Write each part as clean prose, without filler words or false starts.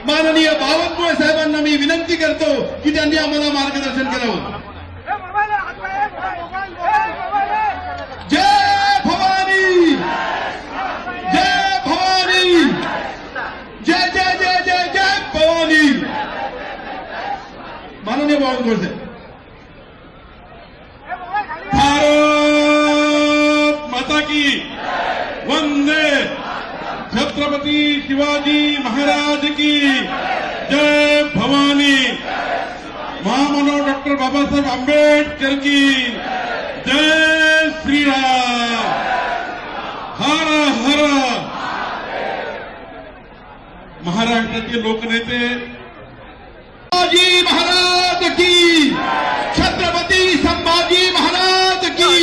माननीय बावनकुळे साहेबांना मी विनंती करतो की त्यांनी आम्हाला मार्गदर्शन करावं। जय भवानी, जय भवानी, जय जय जय जय जय भवानी। माननीय बावनकुळे साहेब। भारत माता की वंदे, छत्रपति शिवाजी महाराज की जय भवानी, महामानव डॉक्टर बाबासाहेब आंबेडकर की जय श्री राम, हर हर। महाराष्ट्राचे लोकनेते शिवाजी महाराज की, छत्रपती संभाजी महाराज की,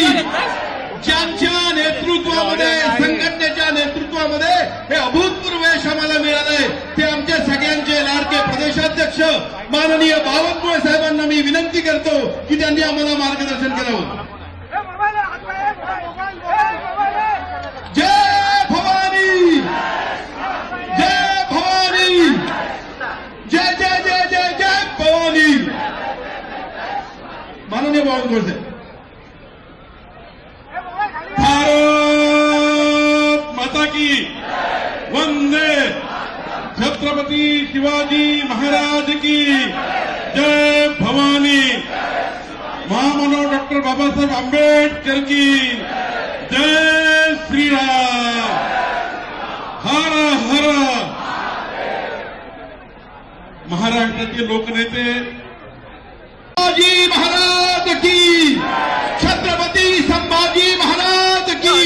ज्यांच्या नेतृत्वामध्ये, संघटनेच्या नेतृत्वामध्ये हे अभूतपूर्व यश आम्हाला मिळालंय ते आमच्या सगळ्यांचे लाडके प्रदेशाध्यक्ष माननीय बावनकुळे साहेबांना मी विनंती करतो की त्यांनी आम्हाला मार्गदर्शन करावं। जय भवानी, जय भवानी, जय जय जय जय जय भवानी। माननीय बावनकुळे साहेब। भारत माता की वंदे, छत्रपति शिवाजी महाराज की जय भवानी, महामानव डॉक्टर बाबासाहेब आंबेडकर की जय श्री राम, हर हर। महाराष्ट्राचे लोकनेते शिवाजी महाराज की, छत्रपती संभाजी महाराज की,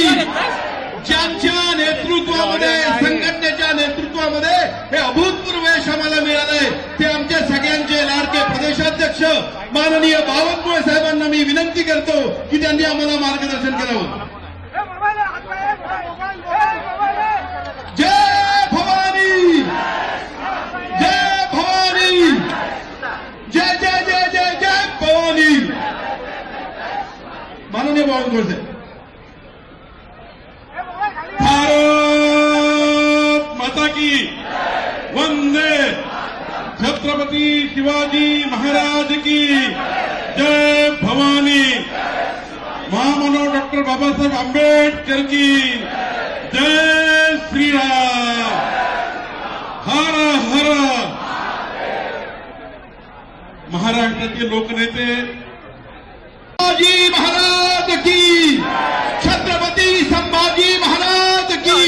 ज्यांच्या नेतृत्वामध्ये, संघटनेच्या नेतृत्वामध्ये हे अभूतपूर्व यश आम्हाला मिळालंय ते आमच्या सगळ्यांचे लाडके प्रदेशाध्यक्ष माननीय बावनकुळे साहेबांना मी विनंती करतो की त्यांनी आम्हाला मार्गदर्शन करावं। जय भवानी, जय भवानी, जय जय जय जय जय भवानी। माननीय बावनकुळे साहेब। भारत माता की वंदे, छत्रपति शिवाजी महाराज की जय भवानी, महामानव डॉक्टर बाबासाहेब आंबेडकर की जय श्री राम, हर हर। महाराष्ट्राचे लोकनेते शिवाजी महाराज की, छत्रपती संभाजी महाराज की,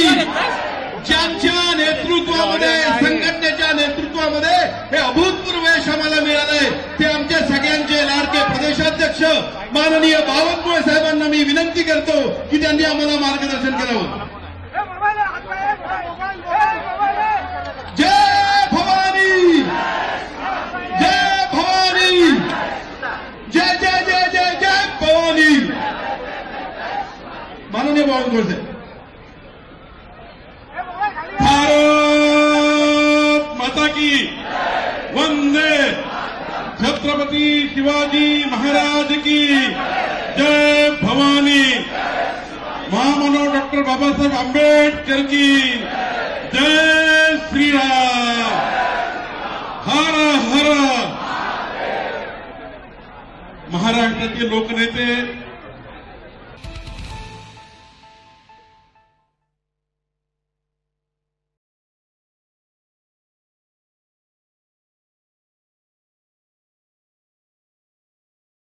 ज्यांच्या नेतृत्वामध्ये, संघटनेच्या नेतृत्वामध्ये हे अभूतपूर्व यश आम्हाला मिळालंय ते आमच्या सगळ्यांचे लाडके प्रदेशाध्यक्ष माननीय बावनकुळे साहेबांना मी विनंती करतो की त्यांनी आम्हाला मार्गदर्शन करावं। जय भवानी, जय भवानी, जय जय जय जय जय भवानी। माननीय बावनकुळे साहेब। भारत माता की वंदे, छत्रपति शिवाजी महाराज की जय भवानी, महामानव डॉक्टर बाबासाहेब आंबेडकर की जय श्री राम, हर हर। महाराष्ट्राचे लोकनेते